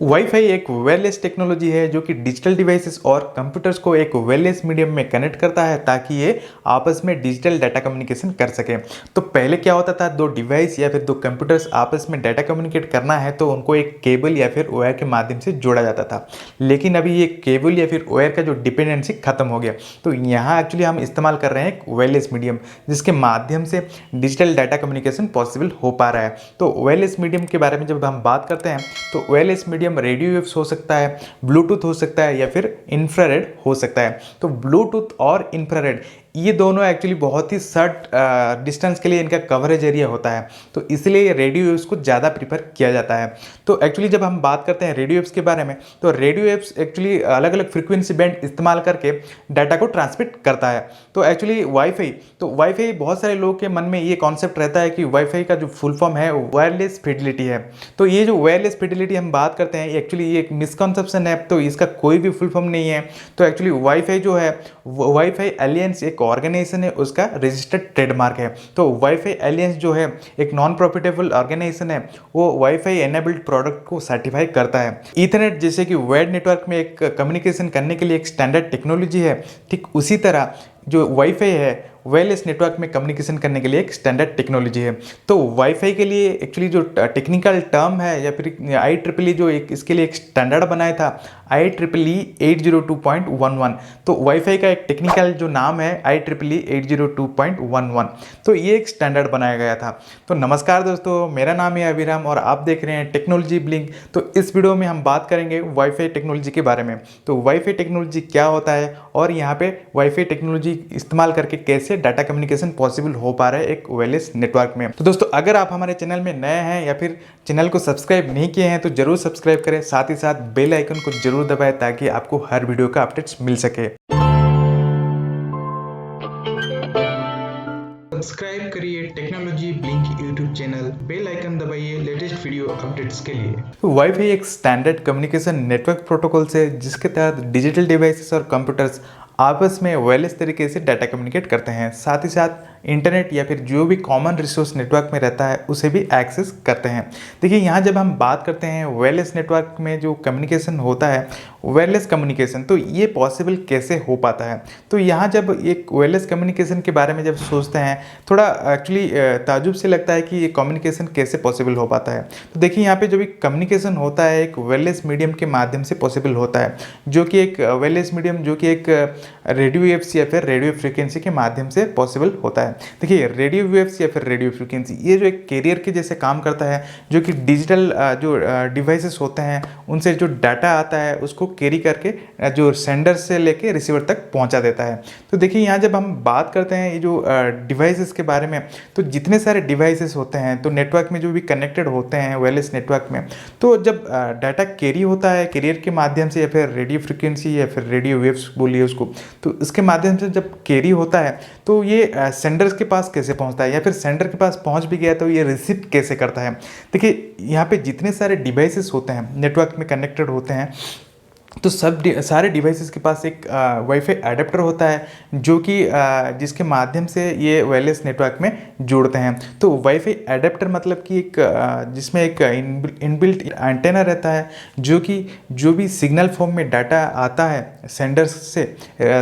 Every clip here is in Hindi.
वाईफाई एक वायरलेस टेक्नोलॉजी है जो कि डिजिटल डिवाइसेस और कंप्यूटर्स को एक वायरलेस मीडियम में कनेक्ट करता है ताकि ये आपस में डिजिटल डाटा कम्युनिकेशन कर सके। तो पहले क्या होता था, दो डिवाइस या फिर दो कंप्यूटर्स आपस में डाटा कम्युनिकेट करना है तो उनको एक केबल या फिर वायर के माध्यम से जोड़ा जाता था। लेकिन अभी ये केबल या फिर वायर का जो डिपेंडेंसी खत्म हो गया। तो यहाँ एक्चुअली हम इस्तेमाल कर रहे हैं एक वायरलेस मीडियम जिसके माध्यम से डिजिटल डाटा कम्युनिकेशन पॉसिबल हो पा रहा है। तो वायरलेस मीडियम के बारे में जब हम बात करते हैं तो वायरलेस मीडियम रेडियो वेव्स हो सकता है, ब्लूटूथ हो सकता है या फिर इंफ्रारेड हो सकता है। तो ब्लूटूथ और इंफ्रारेड ये दोनों एक्चुअली बहुत ही शॉर्ट डिस्टेंस के लिए इनका कवरेज एरिया होता है, तो इसलिए रेडियो वेव्स को ज़्यादा प्रीफर किया जाता है। तो एक्चुअली जब हम बात करते हैं रेडियो वेव्स के बारे में तो रेडियो वेव्स एक्चुअली अलग अलग फ्रीक्वेंसी बैंड इस्तेमाल करके डाटा को ट्रांसमिट करता है। तो एक्चुअली वाईफाई बहुत सारे लोगों के मन में ये कॉन्सेप्ट रहता है कि वाईफाई का जो फुल फॉर्म है वायरलेस फिडेलिटी है। तो ये जो वायरलेस फिडेलिटी हम बात करते हैं एक्चुअली ये एक मिसकॉन्सेप्शन है, तो इसका कोई भी फुल फॉर्म नहीं है। तो एक्चुअली वाईफाई जो है वाईफाई एलियंस एक ऑर्गेनाइजेशन है, उसका रजिस्टर्ड ट्रेडमार्क है। तो वाईफाई एलियंस जो है एक नॉन प्रॉफिटेबल ऑर्गेनाइजेशन है, वो वाईफाई एनेबल्ड प्रोडक्ट को सर्टिफाई करता है। ईथरनेट जैसे कि वायर्ड नेटवर्क में एक कम्युनिकेशन करने के लिए एक स्टैंडर्ड टेक्नोलॉजी है, ठीक उसी तरह जो वाईफाई है वायरलेस नेटवर्क में कम्युनिकेशन करने के लिए एक स्टैंडर्ड टेक्नोलॉजी है। तो वाईफाई के लिए एक्चुअली जो टेक्निकल टर्म है या फिर IEEE जो एक इसके लिए एक स्टैंडर्ड बनाया था IEEE 802.11, तो वाईफाई का एक टेक्निकल जो नाम है IEEE 802.11, तो ये एक स्टैंडर्ड बनाया गया था। तो नमस्कार दोस्तों, मेरा नाम है अभिराम और आप देख रहे हैं टेक्नोलॉजी ब्लिंक। तो इस वीडियो में हम बात करेंगे वाईफाई टेक्नोलॉजी के बारे में। तो वाईफाई टेक्नोलॉजी क्या होता है और यहाँ पे वाईफाई टेक्नोलॉजी इस्तेमाल करके कैसे डाटा कम्युनिकेशन पॉसिबल हो पा रहा है एक वायरलेस नेटवर्क में। तो दोस्तों अगर आप हमारे चैनल में नए हैं या फिर चैनल को सब्सक्राइब नहीं किए हैं तो जरूर सब्सक्राइब करें, साथ ही साथ बेल आइकन को जरूर दबाएं ताकि आपको हर वीडियो का अपडेट्स मिल सके। सब्सक्राइब करिए technology blink YouTube channel, bell icon दबाइए लेटेस्ट वीडियो अपडेट्स के लिए। वाईफाई एक स्टैंडर्ड कम्युनिकेशन नेटवर्क प्रोटोकॉल से जिसके तहत डिजिटल डिवाइसेस और कंप्यूटर्स आपस में वायरलेस तरीके से डाटा कम्युनिकेट करते हैं, साथ ही साथ इंटरनेट या फिर जो भी कॉमन रिसोर्स नेटवर्क में रहता है उसे भी एक्सेस करते हैं। देखिए यहाँ जब हम बात करते हैं वायरलेस नेटवर्क में जो कम्युनिकेशन होता है वायरलेस कम्युनिकेशन, तो ये पॉसिबल कैसे हो पाता है। तो यहाँ जब एक वायरलेस कम्युनिकेशन के बारे में जब सोचते हैं थोड़ा एक्चुअली ताजुब से लगता है कि ये कम्युनिकेशन कैसे पॉसिबल हो पाता है। तो देखिए यहाँ पे जो भी कम्युनिकेशन होता है एक वायरलेस मीडियम के माध्यम से पॉसिबल होता है, जो कि एक वायरलेस मीडियम जो कि एक रेडियो वेव्स या फिर रेडियो फ्रिक्वेंसी के माध्यम से पॉसिबल होता है। देखिए रेडियो वेव्स या फिर रेडियो फ्रिक्वेंसी ये जो एक कैरियर के जैसे काम करता है, जो कि डिजिटल जो डिवाइसेस होते हैं उनसे जो डाटा आता है उसको कैरी करके जो सेंडर से लेके रिसीवर तक पहुंचा देता है। तो देखिए यहाँ जब हम बात करते हैं ये जो डिवाइसेस के बारे में, तो जितने सारे डिवाइसेस होते हैं तो नेटवर्क में जो भी कनेक्टेड होते हैं वायरलेस नेटवर्क में, तो जब डाटा कैरी होता है कैरियर के माध्यम से या फिर रेडियो फ्रिक्वेंसी या फिर रेडियो वेव्स बोलिए उसको, तो इसके माध्यम से जब कैरी होता है तो ये सेंडर्स के पास कैसे पहुंचता है या फिर सेंडर के पास पहुंच भी गया तो ये रिसीव कैसे करता है। देखिए यहाँ पे जितने सारे डिवाइसेस होते हैं नेटवर्क में कनेक्टेड होते हैं तो सारे डिवाइसेस के पास एक वाईफाई अडेप्टर होता है जो कि जिसके माध्यम से ये वायरलेस नेटवर्क में जोड़ते हैं। तो वाईफाई अडेप्टर मतलब कि एक जिसमें एक इनबिल्ट एंटेना रहता है जो कि जो भी सिग्नल फॉर्म में डाटा आता है सेंडर्स से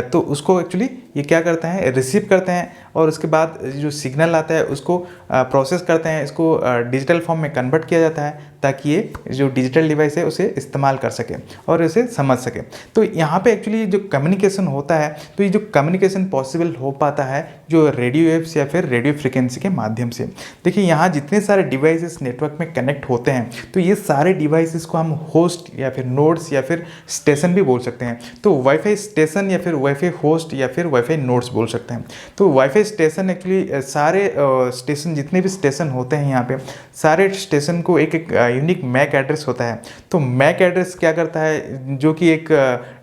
तो उसको एक्चुअली ये क्या करते हैं रिसीव करते हैं और उसके बाद जो सिग्नल आता है उसको प्रोसेस करते हैं, इसको डिजिटल फॉर्म में कन्वर्ट किया जाता है ताकि ये जो डिजिटल डिवाइस है उसे इस्तेमाल कर सके और इसे समझ सके। तो यहाँ पे एक्चुअली जो कम्युनिकेशन होता है तो ये जो कम्युनिकेशन पॉसिबल हो पाता है जो रेडियो वेव्स या फिर रेडियो फ्रिक्वेंसी के माध्यम से। देखिए यहाँ जितने सारे डिवाइसेस नेटवर्क में कनेक्ट होते हैं तो ये सारे डिवाइसेस को हम होस्ट या फिर नोड्स या फिर स्टेशन भी बोल सकते हैं। तो वाईफाई स्टेशन या फिर वाईफाई होस्ट या फिर वाईफाई नोड्स बोल सकते हैं। तो वाईफाई स्टेशन एक्चुअली सारे स्टेशन जितने भी स्टेशन होते हैं यहाँ पे सारे स्टेशन को एक एक यूनिक मैक एड्रेस होता है। तो मैक एड्रेस क्या करता है जो कि एक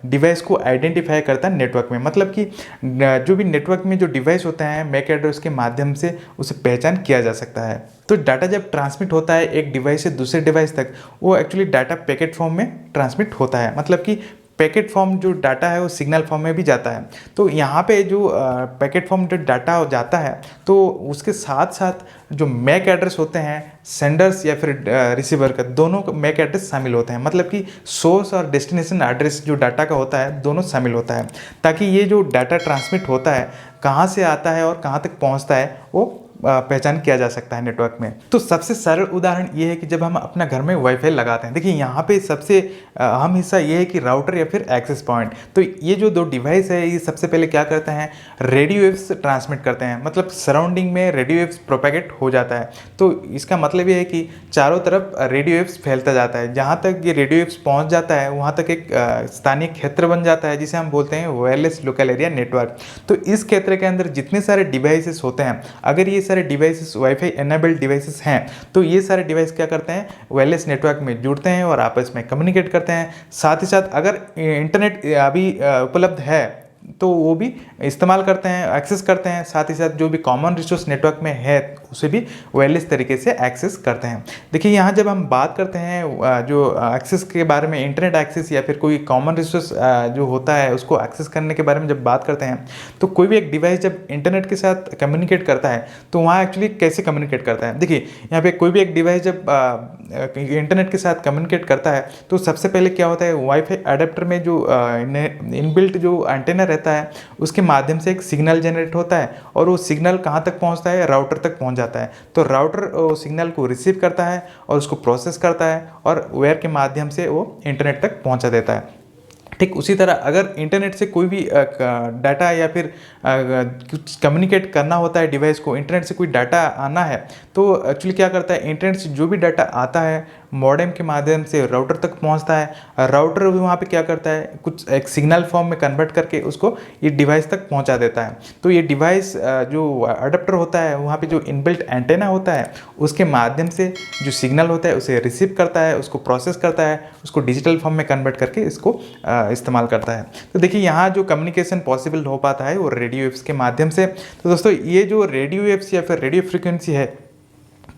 डिवाइस को आइडेंटिफाई करता है नेटवर्क में, मतलब कि जो भी नेटवर्क में जो डिवाइस होता है मैक एड्रेस के माध्यम से उसे पहचान किया जा सकता है। तो डाटा जब ट्रांसमिट होता है एक डिवाइस से दूसरे डिवाइस तक वो एक्चुअली डाटा पैकेट फॉर्म में ट्रांसमिट होता है, मतलब कि पैकेट फॉर्म जो डाटा है वो सिग्नल फॉर्म में भी जाता है। तो यहाँ पे जो पैकेट फॉर्म जो डाटा जाता है तो उसके साथ साथ जो मैक एड्रेस होते हैं सेंडर्स या फिर रिसीवर का, दोनों मैक एड्रेस शामिल होते हैं। मतलब कि सोर्स और डेस्टिनेशन एड्रेस जो डाटा का होता है दोनों शामिल होता है, ताकि ये जो डाटा ट्रांसमिट होता है कहाँ से आता है और कहाँ तक पहुँचता है वो पहचान किया जा सकता है नेटवर्क में। तो सबसे सरल उदाहरण ये है कि जब हम अपना घर में वाईफाई लगाते हैं, देखिए यहाँ पे सबसे अहम हिस्सा ये है कि राउटर या फिर एक्सेस पॉइंट। तो ये जो दो डिवाइस है ये सबसे पहले क्या करते हैं, रेडियो वेव्स ट्रांसमिट करते हैं, मतलब सराउंडिंग में रेडियो वेव्स प्रोपेगेट हो जाता है। तो इसका मतलब ये है कि चारों तरफ रेडियो वेव्स फैलता जाता है, जहाँ तक ये रेडियो वेव्स पहुँच जाता है वहाँ तक एक स्थानीय क्षेत्र बन जाता है जिसे हम बोलते हैं वायरलेस लोकल एरिया नेटवर्क। तो इस क्षेत्र के अंदर जितने सारे डिवाइसेस होते हैं, अगर ये सारे डिवाइसेस वाईफाई एनेबल्ड डिवाइसेस हैं तो ये सारे डिवाइस क्या करते हैं, वायरलेस नेटवर्क में जुड़ते हैं और आपस में कम्युनिकेट करते हैं। साथ ही साथ अगर इंटरनेट अभी उपलब्ध है तो वो भी इस्तेमाल करते हैं, एक्सेस करते हैं। साथ ही साथ जो भी कॉमन रिसोर्स नेटवर्क में है उसे भी वायरलेस तरीके से एक्सेस करते हैं। देखिए यहाँ जब हम बात करते हैं जो एक्सेस के बारे में, इंटरनेट एक्सेस या फिर कोई कॉमन रिसोर्स जो होता है उसको एक्सेस करने के बारे में जब बात करते हैं, तो कोई भी एक डिवाइस जब इंटरनेट के साथ कम्युनिकेट करता है तो वहाँ एक्चुअली कैसे कम्युनिकेट करता है। देखिए यहाँ पे कोई भी एक डिवाइस जब इंटरनेट के साथ कम्युनिकेट करता है तो सबसे पहले क्या होता है, वाईफाई अडेप्टर में जो इनबिल्ट जो एंटेना रहता है उसके माध्यम से एक सिग्नल जनरेट होता है और वो सिग्नल कहाँ तक पहुँचता है, राउटर तक पहुँच जाता है। तो राउटर सिग्नल को रिसीव करता है और उसको प्रोसेस करता है और वेयर के माध्यम से वो इंटरनेट तक पहुँचा देता है। ठीक उसी तरह अगर इंटरनेट से कोई भी डाटा या फिर कुछ कम्युनिकेट करना होता है डिवाइस को, इंटरनेट से कोई डाटा आना है तो एक्चुअली क्या करता है, इंटरनेट से जो भी डाटा आता है मॉडेम के माध्यम से राउटर तक पहुंचता है। राउटर भी वहाँ पे क्या करता है, कुछ एक सिग्नल फॉर्म में कन्वर्ट करके उसको ये डिवाइस तक पहुंचा देता है। तो ये डिवाइस जो अडेप्टर होता है वहाँ पे जो इनबिल्ट एंटेना होता है उसके माध्यम से जो सिग्नल होता है उसे रिसीव करता है, उसको प्रोसेस करता है, उसको डिजिटल फॉर्म में कन्वर्ट करके इसको इस्तेमाल करता है। तो देखिए यहाँ जो कम्युनिकेशन पॉसिबल हो पाता है वो रेडियो वेव्स के माध्यम से। तो दोस्तों ये जो रेडियो वेव्स या फिर रेडियो फ्रिक्वेंसी है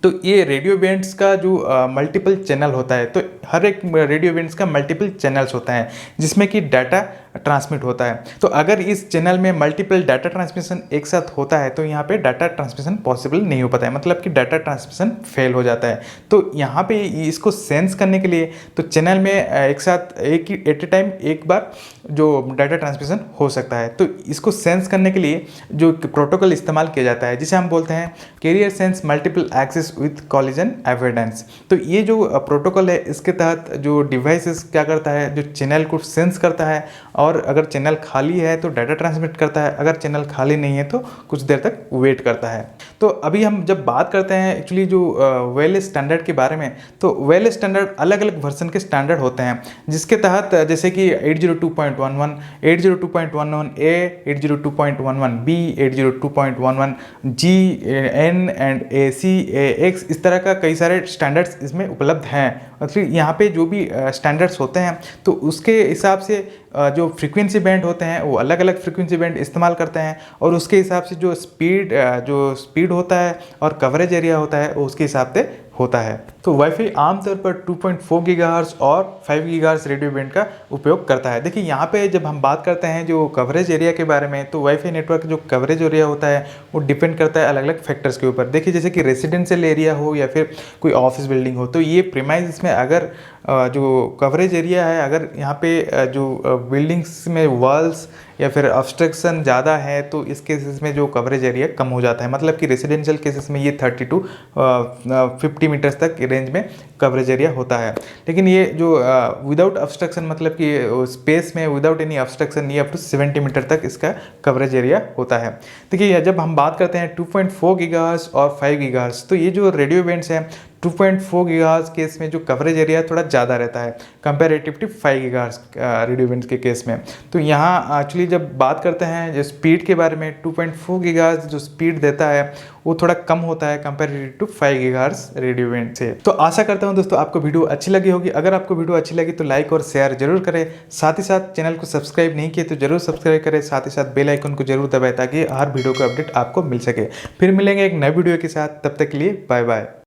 तो ये रेडियो बैंड्स का जो मल्टीपल चैनल होता है, तो हर एक रेडियो बैंड्स का मल्टीपल चैनल्स होता है जिसमें कि डाटा ट्रांसमिट होता है। तो अगर इस चैनल में मल्टीपल डाटा ट्रांसमिशन एक साथ होता है तो यहाँ पे डाटा ट्रांसमिशन पॉसिबल नहीं हो पाता है, मतलब कि डाटा ट्रांसमिशन फेल हो जाता है। तो यहाँ पे इसको सेंस करने के लिए तो चैनल में एक साथ एक ही एट ए टाइम एक बार जो डाटा ट्रांसमिशन हो सकता है। तो इसको सेंस करने के लिए जो प्रोटोकॉल इस्तेमाल किया जाता है जिसे हम बोलते हैं carrier sense multiple access with collision avoidance. तो ये जो प्रोटोकॉल है इसके तहत जो डिवाइसेस क्या करता है, जो चैनल को सेंस करता है और अगर चैनल खाली है तो डाटा ट्रांसमिट करता है, अगर चैनल खाली नहीं है तो कुछ देर तक वेट करता है। तो अभी हम जब बात करते हैं एक्चुअली जो वायरलेस स्टैंडर्ड के बारे में, तो वायरलेस स्टैंडर्ड अलग अलग वर्जन के स्टैंडर्ड होते हैं जिसके तहत जैसे कि 802.11, 802.11a, 802.11b, 802.11g, n and ac, ax, इस तरह का कई सारे स्टैंडर्ड्स इसमें उपलब्ध हैं। और फिर यहाँ पे जो भी स्टैंडर्ड्स होते हैं तो उसके हिसाब से जो फ्रीक्वेंसी बैंड होते हैं वो अलग अलग फ्रीक्वेंसी बैंड इस्तेमाल करते हैं और उसके हिसाब से जो स्पीड होता है और कवरेज एरिया होता है वो उसके हिसाब से होता है। तो वाईफाई आमतौर पर 2.4 गीगाहर्ट्ज़ और 5 गीगाहर्ट्ज़ रेडियो बैंड का उपयोग करता है। देखिए यहाँ पे जब हम बात करते हैं जो कवरेज एरिया के बारे में, तो वाईफाई नेटवर्क जो कवरेज एरिया होता है वो डिपेंड करता है अलग अलग फैक्टर्स के ऊपर। देखिए जैसे कि रेजिडेंशियल एरिया हो या फिर कोई ऑफिस बिल्डिंग हो, तो ये प्रीमाइस में अगर जो कवरेज एरिया है, अगर यहाँ पे जो बिल्डिंग्स में वॉल्स या फिर ऑब्स्ट्रक्शन ज़्यादा है तो इस केसेस में जो कवरेज एरिया कम हो जाता है। मतलब कि रेजिडेंशियल केसेस में ये 30 to 50 मीटर्स तक रेंज में कवरेज एरिया होता है। लेकिन ये जो विदाउट ऑब्स्ट्रक्शन, मतलब कि स्पेस में विदाउट एनी ऑब्स्ट्रक्शन, ये अप टू 70 मीटर तक इसका कवरेज एरिया होता है। देखिए जब हम बात करते हैं 2.4 गीगाहर्ट्ज़ और 5 गीगाहर्ट्ज़, तो ये जो रेडियो बैंड्स हैं 2.4 गीगाहर्ट्ज़ केस में जो कवरेज एरिया थोड़ा ज़्यादा रहता है comparative to 5 gigahertz radio bands के केस में। तो यहाँ एक्चुअली जब बात करते हैं जो स्पीड के बारे में, 2.4 गीगाहर्ट्ज़ जो स्पीड देता है वो थोड़ा कम होता है comparative to 5 gigahertz radio band से। तो आशा करता हूँ दोस्तों आपको वीडियो अच्छी लगी होगी। अगर आपको वीडियो अच्छी लगी तो लाइक और शेयर जरूर करें। साथ ही साथ चैनल को सब्सक्राइब नहीं किए तो जरूर सब्सक्राइब करें। साथ ही साथ बेल आइकन को जरूर दबाएं ताकि हर वीडियो का अपडेट आपको मिल सके। फिर मिलेंगे एक नए वीडियो के साथ, तब तक के लिए बाय बाय।